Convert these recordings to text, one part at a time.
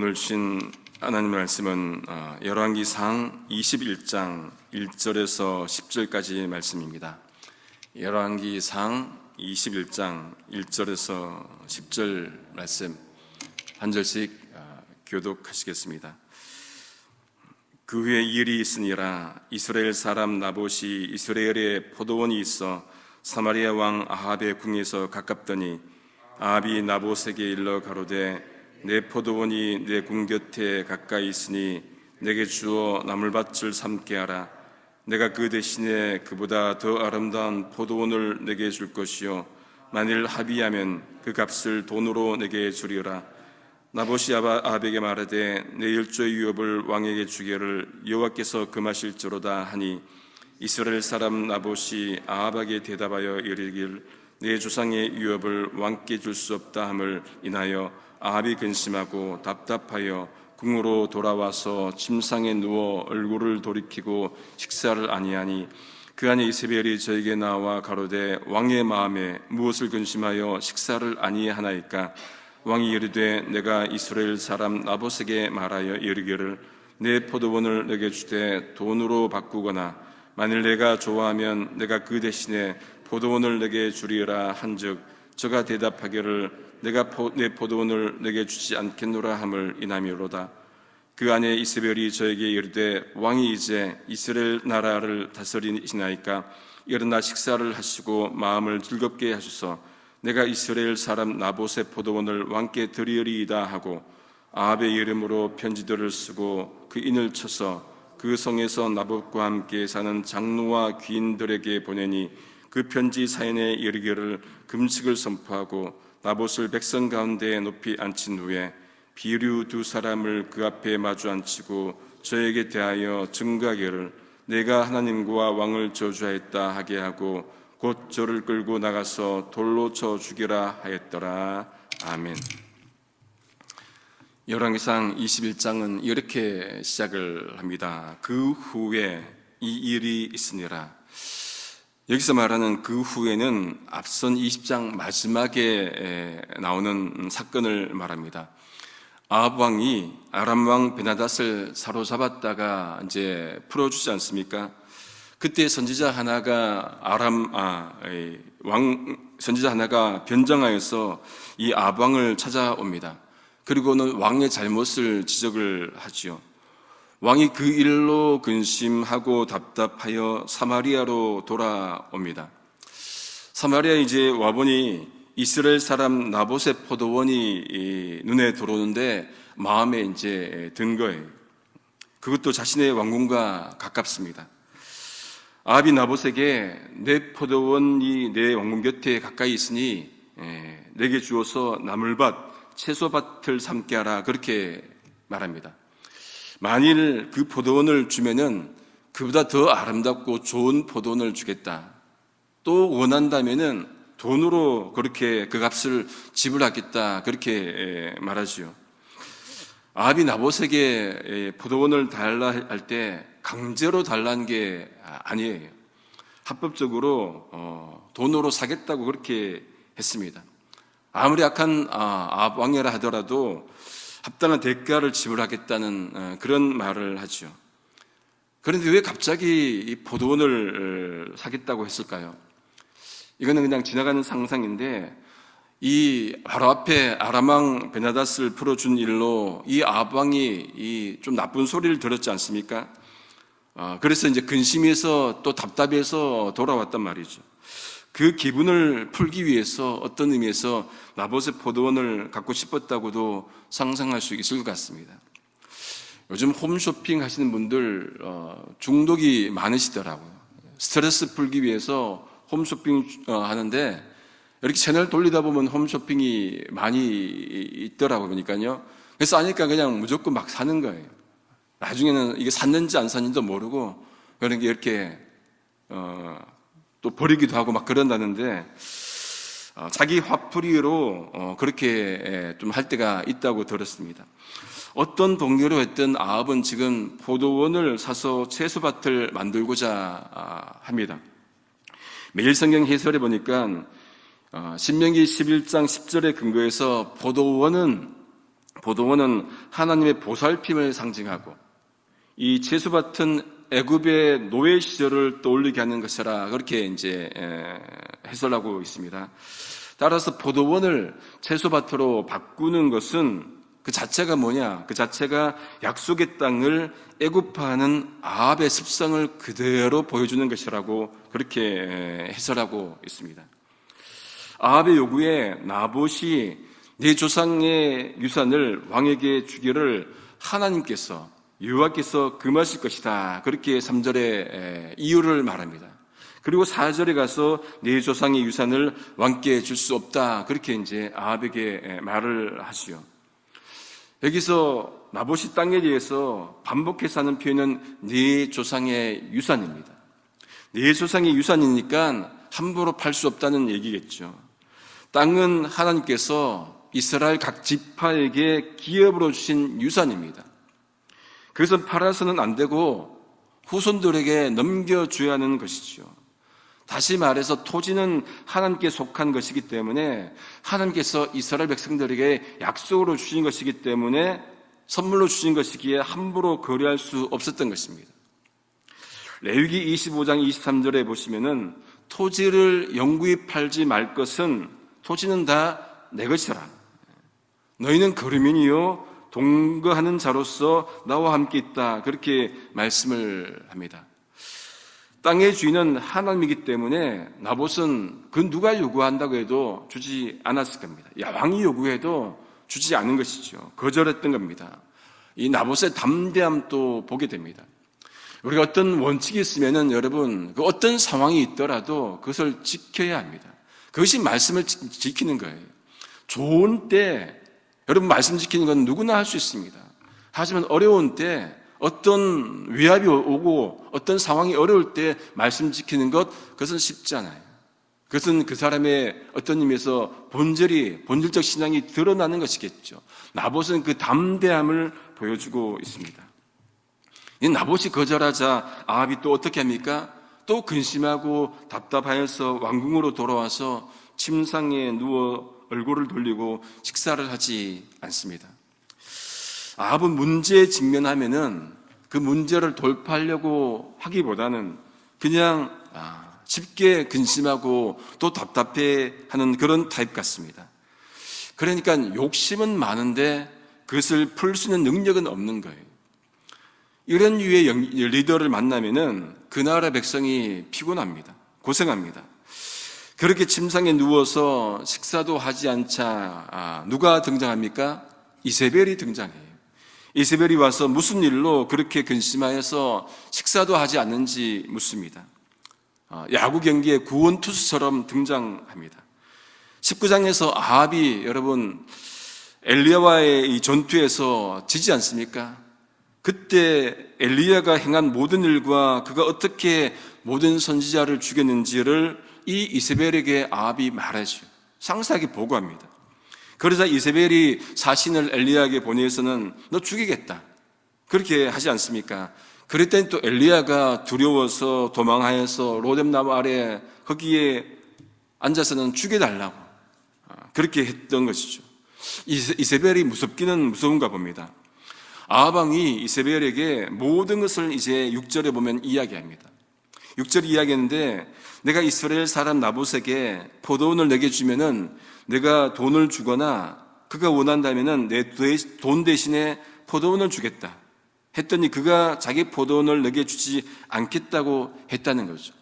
오늘 주신 하나님의 말씀은 열왕기상 21장 1절에서 10절까지 말씀입니다. 열왕기상 21장 1절에서 10절 말씀 한 절씩 교독하시겠습니다. 그 후에 이 일이 있으니라. 이스라엘 사람 나봇이 이스라엘에 포도원이 있어 사마리아 왕 아합의 궁에서 가깝더니 아합이 나봇에게 일러 가로되 내 포도원이 내 궁 곁에 가까이 있으니 내게 주어 나물밭을 삼게 하라. 내가 그 대신에 그보다 더 아름다운 포도원을 내게 줄 것이요 만일 합의하면 그 값을 돈으로 내게 주리라. 나봇이 아합에게 말하되 내 일조의 유업을 왕에게 주기를 여호와께서 금하실지로다 하니 이스라엘 사람 나봇이 아합에게 대답하여 이르길 내 조상의 유업을 왕께 줄 수 없다 함을 인하여 아합이 근심하고 답답하여 궁으로 돌아와서 침상에 누워 얼굴을 돌이키고 식사를 아니하니 그 안에 이세벨이 저에게 나와 가로되 왕의 마음에 무엇을 근심하여 식사를 아니하나이까? 왕이 이르되 내가 이스라엘 사람 나봇에게 말하여 이르기를 내 포도원을 내게 주되 돈으로 바꾸거나 만일 내가 좋아하면 내가 그 대신에 포도원을 내게 주리라 한즉 저가 대답하기를 내가 내 포도원을 내게 주지 않겠노라 함을 인함이로다. 그 안에 이세벨이 저에게 이르되 왕이 이제 이스라엘 나라를 다스리시나이까 일어나 식사를 하시고 마음을 즐겁게 하소서. 내가 이스라엘 사람 나봇의 포도원을 왕께 드리리이다 하고 아합의 이름으로 편지들을 쓰고 그 인을 쳐서 그 성에서 나봇과 함께 사는 장로와 귀인들에게 보내니 그 편지 사인에 이르기를 금식을 선포하고 나봇을 백성 가운데 높이 앉힌 후에 비류 두 사람을 그 앞에 마주 앉히고 저에게 대하여 증거하기를 내가 하나님과 왕을 저주하였다 하게 하고 곧 저를 끌고 나가서 돌로 쳐 죽이라 하였더라. 아멘. 열왕기상 21장은 이렇게 시작을 합니다. 그 후에 이 일이 있으니라. 여기서 말하는 그 후에는 앞선 20장 마지막에 나오는 사건을 말합니다. 아합 왕이 아람 왕 베나닷을 사로잡았다가 이제 풀어주지 않습니까? 그때 선지자 하나가 선지자 하나가 변장하여서 이 아합 왕을 찾아옵니다. 그리고는 왕의 잘못을 지적을 하지요. 왕이 그 일로 근심하고 답답하여 사마리아로 돌아옵니다. 사마리아에 이제 와보니 이스라엘 사람 나봇의 포도원이 눈에 들어오는데 마음에 이제 든 거예요. 그것도 자신의 왕궁과 가깝습니다. 아합이 나봇에게 내 포도원이 내 왕궁 곁에 가까이 있으니 내게 주어서 나물밭, 채소밭을 삼게 하라 그렇게 말합니다. 만일 그 포도원을 주면은 그보다 더 아름답고 좋은 포도원을 주겠다. 또 원한다면은 돈으로 그렇게 그 값을 지불하겠다. 그렇게 말하지요. 아합이 나봇에게 포도원을 달라 할 때 강제로 달라는 게 아니에요. 합법적으로 돈으로 사겠다고 그렇게 했습니다. 아무리 악한 아합 왕이라 하더라도 합당한 대가를 지불하겠다는 그런 말을 하죠. 그런데 왜 갑자기 이 포도원을 사겠다고 했을까요? 이거는 그냥 지나가는 상상인데 이 바로 앞에 아람 왕 베나닷을 풀어준 일로 이 아합 왕이 좀 나쁜 소리를 들었지 않습니까? 그래서 이제 근심해서 또 답답해서 돌아왔단 말이죠. 그 기분을 풀기 위해서 어떤 의미에서 나봇의 포도원을 갖고 싶었다고도 상상할 수 있을 것 같습니다. 요즘 홈쇼핑 하시는 분들 중독이 많으시더라고요. 스트레스 풀기 위해서 홈쇼핑 하는데 이렇게 채널 돌리다 보면 홈쇼핑이 많이 있더라고요. 그러니까요. 그래서 아니까 그냥 무조건 막 사는 거예요. 나중에는 이게 샀는지 안 샀는지도 모르고 그런 게 이렇게 또 버리기도 하고 막 그런다는데 자기 화풀이로 그렇게 좀 할 때가 있다고 들었습니다. 어떤 동료로 했던 아합은 지금 포도원을 사서 채소밭을 만들고자 합니다. 매일 성경 해설에 보니까 신명기 11장 10절에 근거해서 포도원은 포도원은 하나님의 보살핌을 상징하고 이 채소밭은 애굽의 노예 시절을 떠올리게 하는 것이라 그렇게 이제 해설하고 있습니다. 따라서 포도원을 채소밭으로 바꾸는 것은 그 자체가 뭐냐? 그 자체가 약속의 땅을 애굽화하는 아합의 습성을 그대로 보여주는 것이라고 그렇게 해설하고 있습니다. 아합의 요구에 나봇이 내 조상의 유산을 왕에게 주기를 하나님께서 여호와께서 금하실 것이다. 그렇게 3절에 이유를 말합니다. 그리고 4절에 가서 내 조상의 유산을 왕께 줄 수 없다. 그렇게 이제 아합에게 말을 하시요. 여기서 나봇이 땅에 대해서 반복해서 하는 표현은 네 조상의 유산입니다. 네 조상의 유산이니까 함부로 팔 수 없다는 얘기겠죠. 땅은 하나님께서 이스라엘 각 지파에게 기업으로 주신 유산입니다. 그래서 팔아서는 안 되고 후손들에게 넘겨줘야 하는 것이죠. 다시 말해서 토지는 하나님께 속한 것이기 때문에 하나님께서 이스라엘 백성들에게 약속으로 주신 것이기 때문에 선물로 주신 것이기에 함부로 거래할 수 없었던 것입니다. 레위기 25장 23절에 보시면은 토지를 영구히 팔지 말 것은 토지는 다 내 것이라. 너희는 거류민이요 동거하는 자로서 나와 함께 있다. 그렇게 말씀을 합니다. 땅의 주인은 하나님이기 때문에 나봇은 그 누가 요구한다고 해도 주지 않았을 겁니다. 왕이 요구해도 주지 않은 것이죠. 거절했던 겁니다. 이 나봇의 담대함도 보게 됩니다. 우리가 어떤 원칙이 있으면은 여러분 그 어떤 상황이 있더라도 그것을 지켜야 합니다. 그것이 말씀을 지키는 거예요. 좋은 때 여러분 말씀 지키는 건 누구나 할 수 있습니다. 하지만 어려운 때 어떤 위압이 오고 어떤 상황이 어려울 때 말씀 지키는 그것은 쉽지 않아요. 그것은 그 사람의 어떤 의미에서 본질적 신앙이 드러나는 것이겠죠. 나봇은 그 담대함을 보여주고 있습니다. 이 나봇이 거절하자 아합이 또 어떻게 합니까? 또 근심하고 답답하여서 왕궁으로 돌아와서 침상에 누워 얼굴을 돌리고 식사를 하지 않습니다. 아합은 문제에 직면하면은 그 문제를 돌파하려고 하기보다는 그냥 쉽게 근심하고 또 답답해하는 그런 타입 같습니다. 그러니까 욕심은 많은데 그것을 풀 수 있는 능력은 없는 거예요. 이런 유의 리더를 만나면은 그 나라 백성이 피곤합니다. 고생합니다. 그렇게 침상에 누워서 식사도 하지 않자 누가 등장합니까? 이세벨이 등장해요. 이세벨이 와서 무슨 일로 그렇게 근심하여서 식사도 하지 않는지 묻습니다. 야구 경기에 구원투수처럼 등장합니다. 19장에서 아합이 여러분 엘리야와의 이 전투에서 지지 않습니까? 그때 엘리야가 행한 모든 일과 그가 어떻게 모든 선지자를 죽였는지를 이 이세벨에게 아합이 말하죠. 상세하게 보고합니다. 그러자 이세벨이 사신을 엘리야에게 보내서는 너 죽이겠다. 그렇게 하지 않습니까? 그랬더니 또 엘리야가 두려워서 도망하여서 로뎀나무 아래 거기에 앉아서는 죽여달라고 그렇게 했던 것이죠. 이세벨이 무섭기는 무서운가 봅니다. 아합왕이 이세벨에게 모든 것을 이제 6절에 보면 이야기합니다. 6절 이야기했는데 내가 이스라엘 사람 나봇에게 포도원을 내게 주면은 내가 돈을 주거나 그가 원한다면은 내 돈 대신에 포도원을 주겠다 했더니 그가 자기 포도원을 내게 주지 않겠다고 했다는 거죠.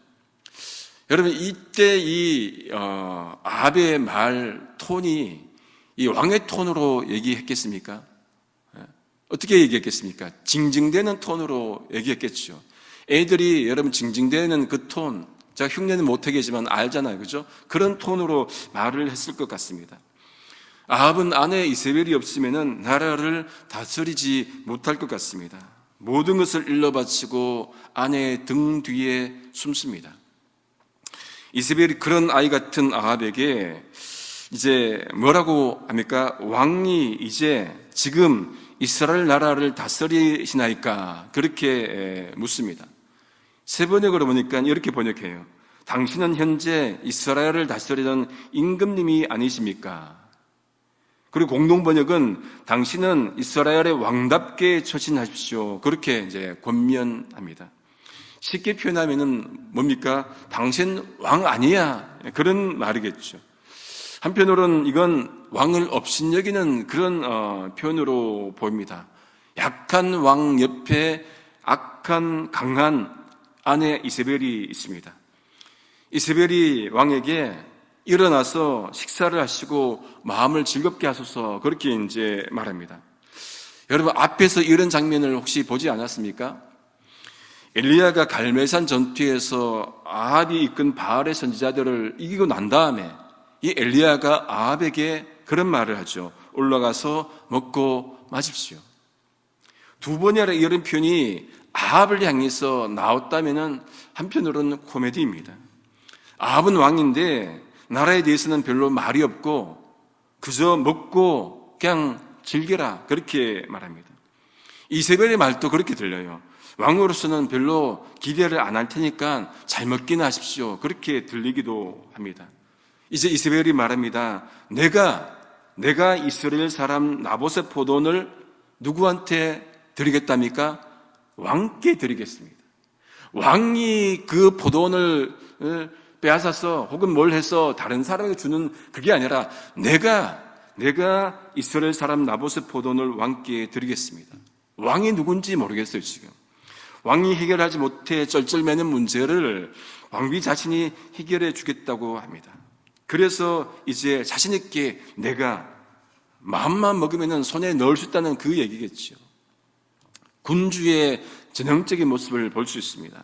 여러분 이때 이 아합의 말 톤이 이 왕의 톤으로 얘기했겠습니까? 어떻게 얘기했겠습니까? 징징대는 톤으로 얘기했겠죠. 애들이 여러분 징징대는 그 톤, 제가 흉내는 못하겠지만 알잖아요. 그죠? 그런 톤으로 말을 했을 것 같습니다. 아합은 아내 이세벨이 없으면은 나라를 다스리지 못할 것 같습니다. 모든 것을 일러바치고 아내의 등 뒤에 숨습니다. 이세벨이 그런 아이 같은 아합에게 이제 뭐라고 합니까? 왕이 이제 지금 이스라엘 나라를 다스리시나이까? 그렇게 묻습니다. 세 번역으로 보니까 이렇게 번역해요. 당신은 현재 이스라엘을 다스리던 임금님이 아니십니까? 그리고 공동 번역은 당신은 이스라엘의 왕답게 처신하십시오. 그렇게 이제 권면합니다. 쉽게 표현하면은 뭡니까? 당신 왕 아니야. 그런 말이겠죠. 한편으로는 이건 왕을 업신여기는 그런 표현으로 보입니다. 약한 왕 옆에 악한 강한 아내 이세벨이 있습니다. 이세벨이 왕에게 일어나서 식사를 하시고 마음을 즐겁게 하소서 그렇게 이제 말합니다. 여러분 앞에서 이런 장면을 혹시 보지 않았습니까? 엘리야가 갈멜산 전투에서 아합이 이끈 바알의 선지자들을 이기고 난 다음에 이 엘리야가 아합에게 그런 말을 하죠. 올라가서 먹고 마십시오. 두 번이나 이런 표현이 아합을 향해서 나왔다면 한편으로는 코미디입니다. 아합은 왕인데 나라에 대해서는 별로 말이 없고 그저 먹고 그냥 즐겨라 그렇게 말합니다. 이세벨의 말도 그렇게 들려요. 왕으로서는 별로 기대를 안 할 테니까 잘 먹기나 하십시오 그렇게 들리기도 합니다. 이제 이세벨이 말합니다. 내가 이스라엘 사람 나봇의 포도원을 누구한테 드리겠답니까? 왕께 드리겠습니다. 왕이 그 포도원을 빼앗아서 혹은 뭘 해서 다른 사람에게 주는 그게 아니라 내가 이스라엘 사람 나봇의 포도원을 왕께 드리겠습니다. 왕이 누군지 모르겠어요 지금. 왕이 해결하지 못해 쩔쩔매는 문제를 왕비 자신이 해결해 주겠다고 합니다. 그래서 이제 자신 있게 내가 마음만 먹으면 손에 넣을 수 있다는 그 얘기겠죠. 군주의 전형적인 모습을 볼 수 있습니다.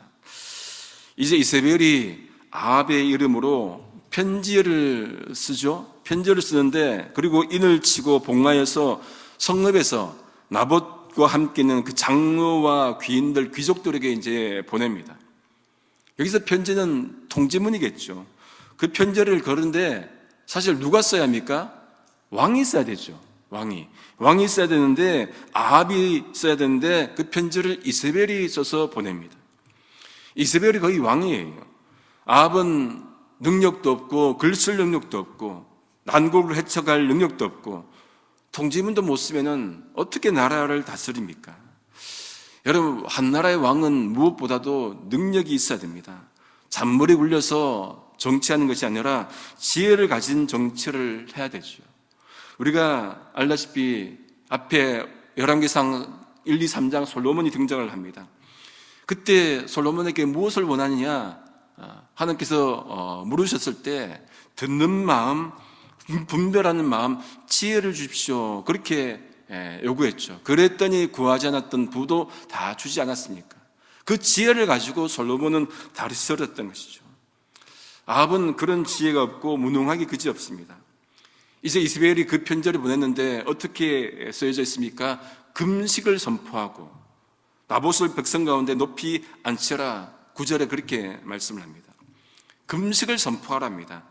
이제 이세벨이 아합의 이름으로 편지를 쓰죠. 편지를 쓰는데 그리고 인을 치고 복마에서 성읍에서 나봇과 함께 있는 그 장로와 귀인들, 귀족들에게 이제 보냅니다. 여기서 편지는 통지문이겠죠. 그 편지를 거는데 사실 누가 써야 합니까? 왕이 써야 되죠. 왕이 써야 되는데 아합이 써야 되는데 그 편지를 이세벨이 써서 보냅니다. 이세벨이 거의 왕이에요. 아합은 능력도 없고 글 쓸 능력도 없고 난국을 헤쳐갈 능력도 없고 통지문도 못 쓰면은 어떻게 나라를 다스립니까? 여러분 한 나라의 왕은 무엇보다도 능력이 있어야 됩니다. 잔머리 굴려서 정치하는 것이 아니라 지혜를 가진 정치를 해야 되죠. 우리가 알다시피 앞에 열왕기상 1, 2, 3장 솔로몬이 등장을 합니다. 그때 솔로몬에게 무엇을 원하느냐 하나님께서 물으셨을 때 듣는 마음, 분별하는 마음, 지혜를 주십시오 그렇게 요구했죠. 그랬더니 구하지 않았던 부도 다 주지 않았습니까? 그 지혜를 가지고 솔로몬은 다스렸던 것이죠. 아합은 그런 지혜가 없고 무능하기 그지없습니다. 이제 이스라엘이 그 편지를 보냈는데 어떻게 쓰여져 있습니까? 금식을 선포하고 나봇을 백성 가운데 높이 앉혀라 9절에 그렇게 말씀을 합니다. 금식을 선포하랍니다.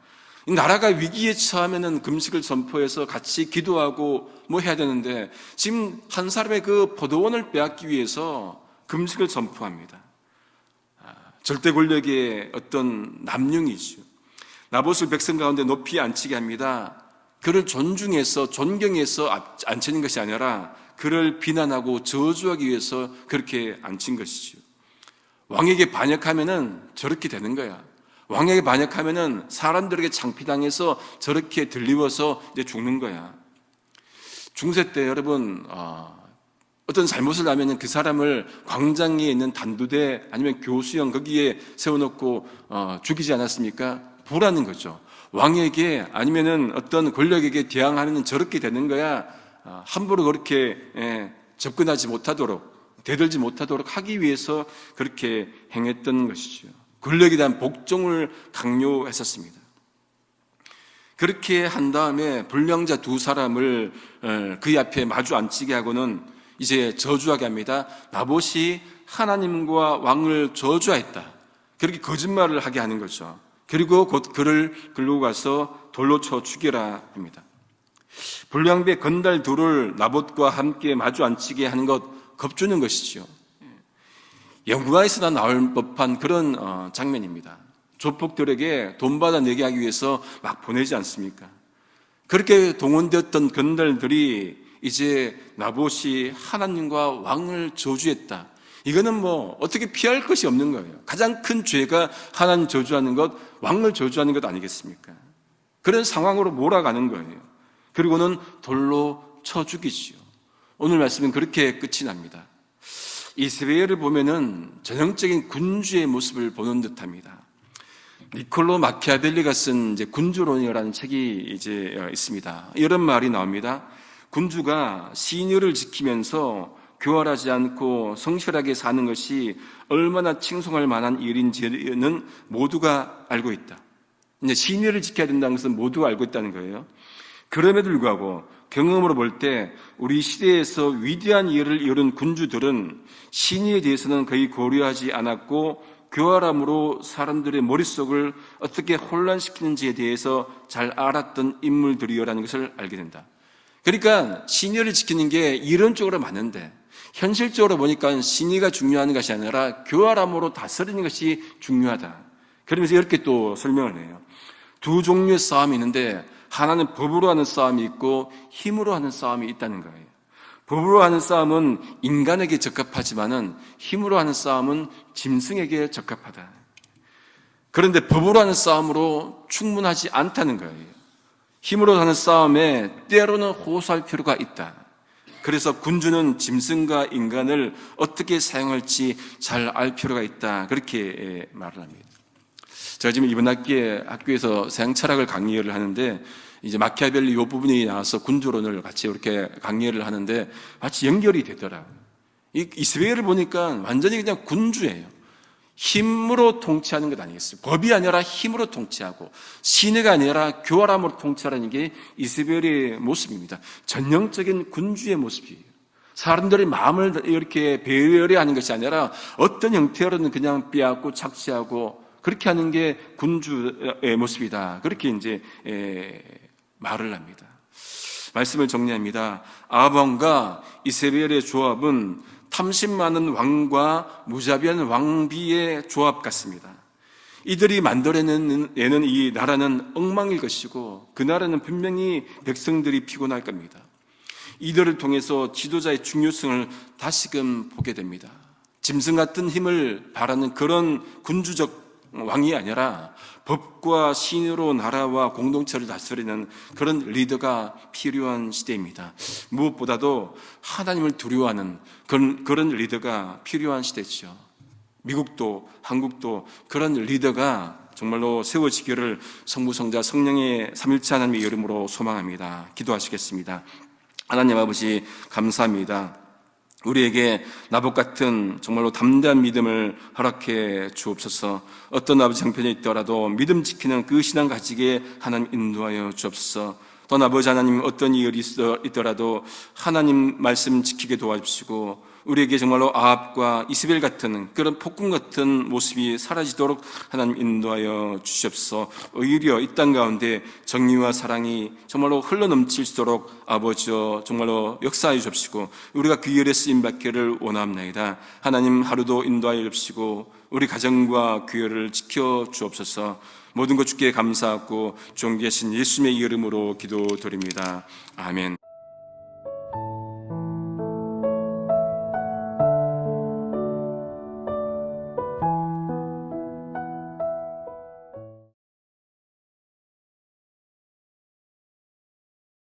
나라가 위기에 처하면은 금식을 선포해서 같이 기도하고 뭐 해야 되는데 지금 한 사람의 그 포도원을 빼앗기 위해서 금식을 선포합니다. 절대 권력의 어떤 남용이죠. 나봇을 백성 가운데 높이 앉히게 합니다. 그를 존중해서 존경해서 앉히는 것이 아니라 그를 비난하고 저주하기 위해서 그렇게 앉힌 것이죠. 왕에게 반역하면은 저렇게 되는 거야. 왕에게 반역하면은 사람들에게 창피당해서 저렇게 들리워서 이제 죽는 거야. 중세 때 여러분 어떤 잘못을 하면은 그 사람을 광장에 있는 단두대 아니면 교수형 거기에 세워놓고 죽이지 않았습니까? 부라는 거죠. 왕에게 아니면은 어떤 권력에게 대항하면 저렇게 되는 거야. 함부로 그렇게 접근하지 못하도록 대들지 못하도록 하기 위해서 그렇게 행했던 것이죠. 권력에 대한 복종을 강요했었습니다. 그렇게 한 다음에 불량자 두 사람을 그의 앞에 마주 앉히게 하고는 이제 저주하게 합니다. 나봇이 하나님과 왕을 저주하였다. 그렇게 거짓말을 하게 하는 거죠. 그리고 곧 그를 끌고 가서 돌로 쳐 죽여라 합니다. 불량배 건달 둘을 나봇과 함께 마주 앉히게 하는 것 겁주는 것이죠. 영화에서나 나올 법한 그런 장면입니다. 조폭들에게 돈 받아내게 하기 위해서 막 보내지 않습니까? 그렇게 동원되었던 건달들이 이제 나봇이 하나님과 왕을 저주했다. 이거는 뭐 어떻게 피할 것이 없는 거예요. 가장 큰 죄가 하나님 저주하는 것, 왕을 저주하는 것 아니겠습니까? 그런 상황으로 몰아가는 거예요. 그리고는 돌로 쳐 죽이지요. 오늘 말씀은 그렇게 끝이 납니다. 이스라엘을 보면은 전형적인 군주의 모습을 보는 듯합니다. 니콜로 마키아벨리가 쓴 이제 군주론이라는 책이 이제 있습니다. 이런 말이 나옵니다. 군주가 신의를 지키면서 교활하지 않고 성실하게 사는 것이 얼마나 칭송할 만한 일인지는 모두가 알고 있다. 이제 신의를 지켜야 된다는 것은 모두가 알고 있다는 거예요. 그럼에도 불구하고 경험으로 볼 때 우리 시대에서 위대한 일을 이룬 군주들은 신의에 대해서는 거의 고려하지 않았고 교활함으로 사람들의 머릿속을 어떻게 혼란시키는지에 대해서 잘 알았던 인물들이라는 것을 알게 된다. 그러니까 신의를 지키는 게 이론적으로 맞는데 현실적으로 보니까 신의가 중요한 것이 아니라 교활함으로 다스리는 것이 중요하다. 그러면서 이렇게 또 설명을 해요. 두 종류의 싸움이 있는데 하나는 법으로 하는 싸움이 있고 힘으로 하는 싸움이 있다는 거예요. 법으로 하는 싸움은 인간에게 적합하지만은 힘으로 하는 싸움은 짐승에게 적합하다. 그런데 법으로 하는 싸움으로 충분하지 않다는 거예요. 힘으로 하는 싸움에 때로는 호소할 필요가 있다. 그래서 군주는 짐승과 인간을 어떻게 사용할지 잘 알 필요가 있다. 그렇게 말을 합니다. 제가 지금 이번 학기에 학교에서 서양 철학을 강의를 하는데 이제 마키아벨리 이 부분이 나와서 군주론을 같이 이렇게 강의를 하는데 마치 연결이 되더라고요. 이 이스라엘을 보니까 완전히 그냥 군주예요. 힘으로 통치하는 것 아니겠어요? 법이 아니라 힘으로 통치하고 신의가 아니라 교활함으로 통치하는 게 이스라엘의 모습입니다. 전형적인 군주의 모습이에요. 사람들의 마음을 이렇게 배려하는 것이 아니라 어떤 형태로는 그냥 빼앗고 착취하고 그렇게 하는 게 군주의 모습이다. 그렇게 이제 말을 합니다. 말씀을 정리합니다. 아합왕과 이세벨의 조합은 탐심 많은 왕과 무자비한 왕비의 조합 같습니다. 이들이 만들어내는 이 나라는 엉망일 것이고 그 나라는 분명히 백성들이 피곤할 겁니다. 이들을 통해서 지도자의 중요성을 다시금 보게 됩니다. 짐승 같은 힘을 바라는 그런 군주적 왕이 아니라 법과 신으로 나라와 공동체를 다스리는 그런 리더가 필요한 시대입니다. 무엇보다도 하나님을 두려워하는 그런 리더가 필요한 시대죠. 미국도 한국도 그런 리더가 정말로 세워지기를 성부, 성자, 성령의 삼일체 하나님의 이름으로 소망합니다. 기도하시겠습니다. 하나님 아버지 감사합니다. 우리에게 나봇 같은 정말로 담대한 믿음을 허락해 주옵소서. 어떤 아버지 형편에 있더라도 믿음 지키는 그 신앙 가지게 하나님 인도하여 주옵소서. 또 아버지 하나님 어떤 일이 있더라도 하나님 말씀 지키게 도와주시고 우리에게 정말로 아합과 이스벨 같은 그런 폭군 같은 모습이 사라지도록 하나님 인도하여 주시옵소서. 오히려 이 땅 가운데 정의와 사랑이 정말로 흘러넘칠수록 아버지여 정말로 역사해 주옵시고 우리가 그 일에 쓰임받기를 원합니다. 하나님 하루도 인도하여 주옵시고 우리 가정과 교회를 지켜 주옵소서. 모든 것 주께 감사하고 존귀하신 예수님의 이름으로 기도드립니다. 아멘.